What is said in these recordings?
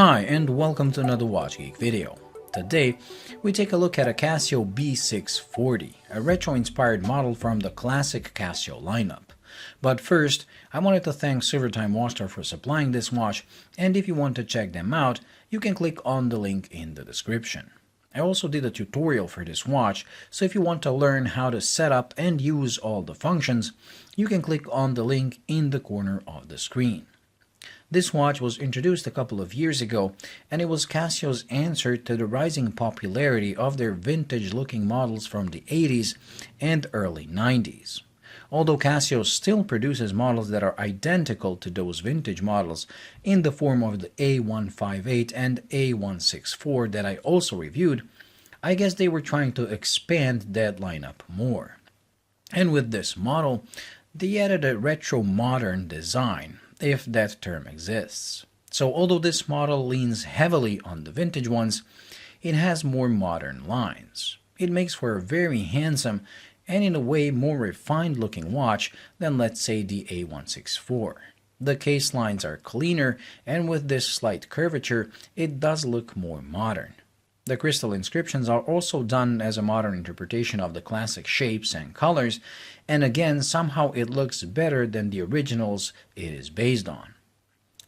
Hi and welcome to another Watch Geek video. Today, we take a look at a Casio B-640, a retro-inspired model from the classic Casio lineup. But first, I wanted to thank Silvertime Watchtower for supplying this watch, and if you want to check them out, you can click on the link in the description. I also did a tutorial for this watch, so if you want to learn how to set up and use all the functions, you can click on the link in the corner of the screen. This watch was introduced a couple of years ago, and it was Casio's answer to the rising popularity of their vintage-looking models from the 80s and early 90s. Although Casio still produces models that are identical to those vintage models in the form of the A-158 and A-164 that I also reviewed, I guess they were trying to expand that lineup more. And with this model, they added a retro-modern design, if that term exists. So although this model leans heavily on the vintage ones, it has more modern lines. It makes for a very handsome and in a way more refined looking watch than, let's say, the A164. The case lines are cleaner, and with this slight curvature, it does look more modern. The crystal inscriptions are also done as a modern interpretation of the classic shapes and colors, and again, somehow it looks better than the originals it is based on.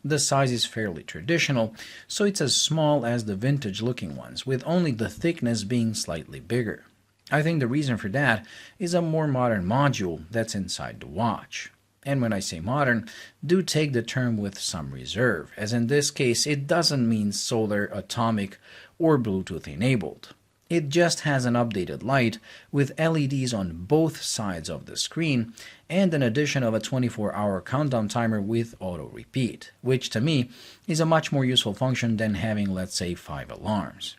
The size is fairly traditional, so it's as small as the vintage looking ones, with only the thickness being slightly bigger. I think the reason for that is a more modern module that's inside the watch. And when I say modern, do take the term with some reserve, as in this case it doesn't mean solar, atomic, or Bluetooth enabled. It just has an updated light with LEDs on both sides of the screen and an addition of a 24-hour countdown timer with auto repeat, which to me is a much more useful function than having, let's say, 5 alarms.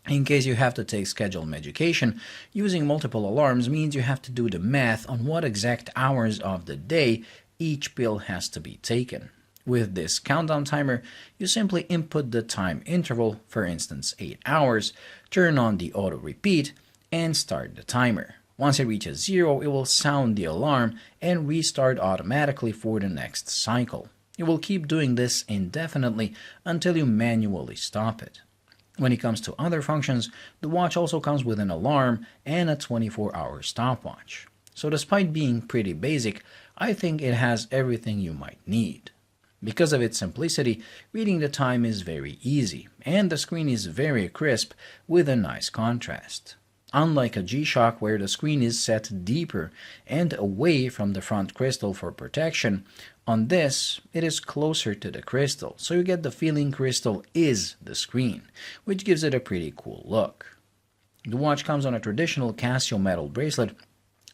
In case you have to take scheduled medication, using multiple alarms means you have to do the math on what exact hours of the day each pill has to be taken. With this countdown timer, you simply input the time interval, for instance 8 hours, turn on the auto repeat, and start the timer. Once it reaches 0, it will sound the alarm and restart automatically for the next cycle. It will keep doing this indefinitely until you manually stop it. When it comes to other functions, the watch also comes with an alarm and a 24-hour stopwatch. So despite being pretty basic, I think it has everything you might need. Because of its simplicity, reading the time is very easy, and the screen is very crisp with a nice contrast. Unlike a G-Shock where the screen is set deeper and away from the front crystal for protection, on this, it is closer to the crystal, so you get the feeling crystal is the screen, which gives it a pretty cool look. The watch comes on a traditional Casio metal bracelet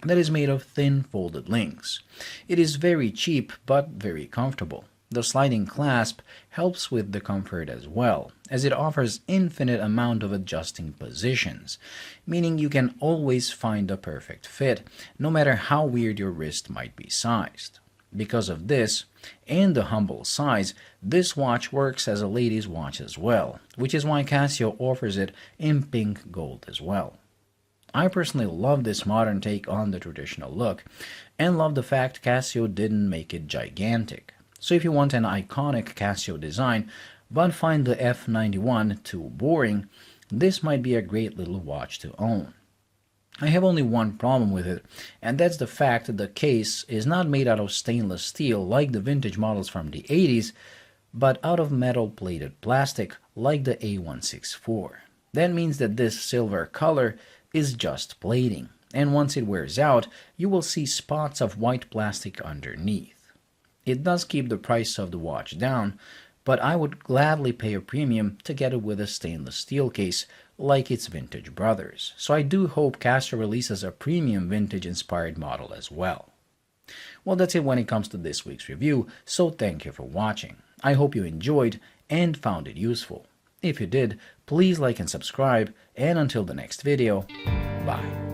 that is made of thin folded links. It is very cheap but very comfortable. The sliding clasp helps with the comfort as well, as it offers infinite amount of adjusting positions, meaning you can always find a perfect fit, no matter how weird your wrist might be sized. Because of this, and the humble size, this watch works as a ladies' watch as well, which is why Casio offers it in pink gold as well. I personally love this modern take on the traditional look, and love the fact Casio didn't make it gigantic. So if you want an iconic Casio design, but find the F91 too boring, this might be a great little watch to own. I have only one problem with it, and that's the fact that the case is not made out of stainless steel like the vintage models from the 80s, but out of metal-plated plastic like the A164. That means that this silver color is just plating, and once it wears out, you will see spots of white plastic underneath. It does keep the price of the watch down, but I would gladly pay a premium to get it with a stainless steel case like its vintage brothers. So I do hope Casio releases a premium vintage-inspired model as well. Well, that's it when it comes to this week's review, so thank you for watching. I hope you enjoyed and found it useful. If you did, please like and subscribe, and until the next video, bye.